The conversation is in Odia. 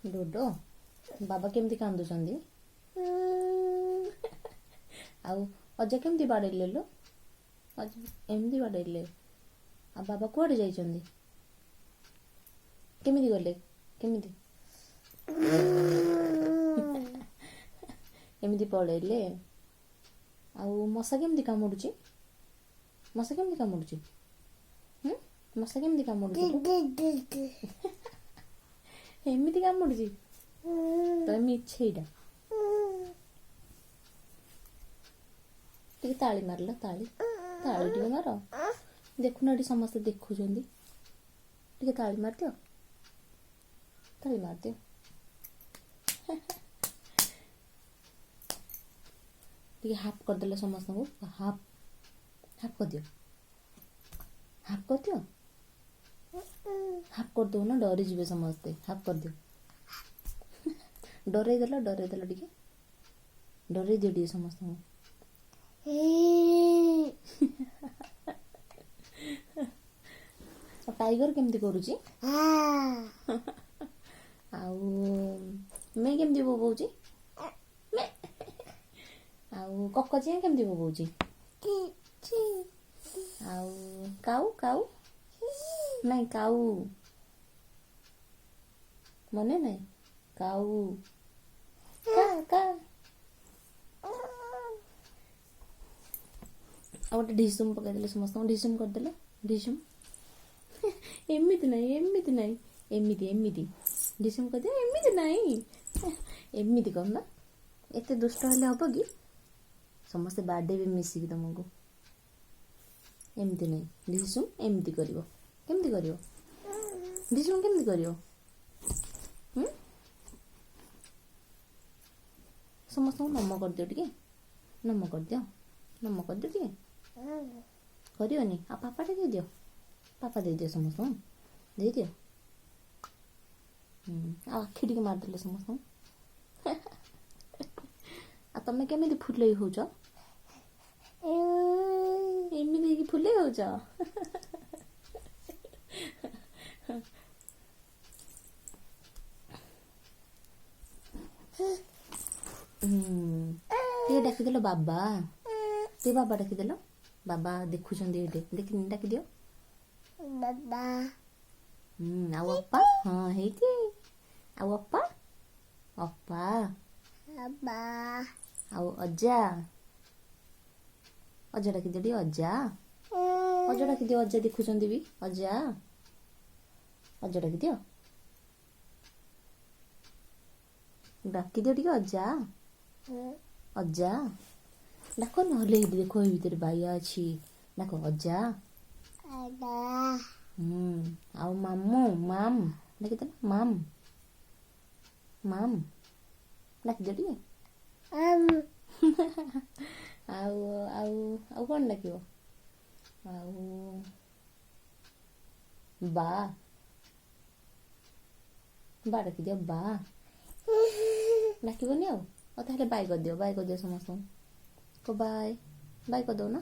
ଡୋଡୋ ବାବା କେମିତି କାନ୍ଦୁଛନ୍ତି? ଆଉ ଅଜା କେମିତି ବାଡ଼େଇଲେ ଲୋ? ଅଜା ଏମିତି ବାଡ଼େଇଲେ। ଆଉ ବାବା କୁଆଡ଼େ ଯାଇଛନ୍ତି? କେମିତି ଗଲେ? କେମିତି ଏମିତି ପଳେଇଲେ? ଆଉ ମଶା କେମିତି କାମୁଡୁଛି? ମଶା କେମିତି କାମୁଡୁଛି? ମଶା କେମିତି କାମୁଡୁଛି? ଏମିତି କାମୁଡୁଛି ତ ମିଛେଇଟା। ଟିକେ ତାଳି ମାରିଲ, ତାଳି ତାଳି ଟିକେ ମାର। ଦେଖୁନ ଏଠି ସମସ୍ତେ ଦେଖୁଛନ୍ତି, ଟିକେ ତାଳି ମାରିଦିଅ, ତାଳି ମାରିଦିଅ। ଟିକେ ହାଫ୍ କରିଦେଲେ ସମସ୍ତଙ୍କୁ, ହାଫ୍ ହାଫ୍ କରିଦିଅ, ହାଫ୍ କରିଦିଅ, ହାଫ୍ କରିଦଉନ, ଡରିଯିବେ ସମସ୍ତେ। ହାଫ୍ କରିଦିଅ। ଡରେଇଦେଲ, ଡରେଇଦେଲ, ଟିକେ ଡରେଇ ଦିଅ ଟିକେ ସମସ୍ତଙ୍କୁ। ଟାଇଗର କେମିତି କରୁଛି? ଆଉ ମେ କେମିତି ବୋବଉଛି? ଆଉ କକଚିଆଁ କେମିତି ବୋବଉଛି? ଆଉ କାଉ କାଉ ନାଇଁ, କାଉ ମନେ ନାଇଁ, କାଉ କା। ଆଉ ଗୋଟେ ଢିସୁମ ପକେଇଦେଲେ ସମସ୍ତଙ୍କୁ, ଢିସୁମ କରିଦେଲେ, ଢିସୁମ। ଏମିତି ନାହିଁ, ଏମିତି ନାହିଁ, ଏମିତି ଏମିତି ଢିସୁମ କରିଦିଅ। ଏମିତି ନାହିଁ, ଏମିତି କରୁନ। ଏତେ ଦୁଷ୍ଟ ହେଲେ ହବ କି? ସମସ୍ତେ ବାଡ଼େଇବେ ମିଶିକି ତମକୁ। ଏମିତି ନାହିଁ, ଢିସୁମ ଏମିତି କରିବ। କେମିତି କରିବ ଢିସୁମ? କେମିତି କରିବ? ସମସ୍ତଙ୍କୁ ନମ କରିଦିଅ, ଟିକେ ନମ କରିଦିଅ, ନମ କରିଦିଅ ଟିକେ। କରିବନି? ଆଉ ପାପାଟେ ଦେଇଦିଅ, ପାପା ଦେଇଦିଅ, ସମସ୍ତଙ୍କୁ ଦେଇଦିଅ। ଆଉ ଆଖି ଟିକେ ମାରିଦେଲେ ସମସ୍ତଙ୍କୁ। ଆଉ ତମେ କେମିତି ଫୁଲେଇ ହଉଛ? ଏମିତି ହେଇକି ଫୁଲେଇ ହଉଛ? ଟିକେ ଡାକିଦେଲ ବାବା, ଟିକେ ବାବା ଡାକିଦେଲ। ବାବା ଦେଖୁଛନ୍ତି ଏଇଠି, ଡାକିଦିଅ ବାବା। ଆଉ ଅପା? ହଁ ହେଇଛି। ଆଉ ଅପା? ଅପା ଆଉ ଅଜା? ଅଜା ଡାକିଦିଅ ଟିକେ, ଅଜା। ଅଜା ଡାକିଦିଅ, ଅଜା ଦେଖୁଛନ୍ତି ବି। ଅଜା, ଅଜା ଡାକିଦିଅ, ଡାକିଦିଅ ଟିକେ ଅଜା। ଅଜା ଡାକ, ନହେଲେ ଏଇଠି ଦେଖ, ଏଇ ଭିତରେ ବାଇଆ ଅଛି। ଡାକ ଅଜା। ଆଉ ମାମୁଁ, ମାମ୍ ଡାକିଦେଲ, ମାମ୍ ମାମ୍ ଡାକିଦିଅ ଟିକେ। ଆଉ ଆଉ ଆଉ କ'ଣ ଡାକିବ? ଆଉ ବା, ବା ଡାକିଦିଅ, ବା। ଡାକିବନି ଆଉ? ତାହେଲେ ବାଇ କରିଦିଅ, ବାଇ କରିଦିଅ ସମସ୍ତଙ୍କୁ। ବାଇ, ବାଇ କରିଦଉ ନା?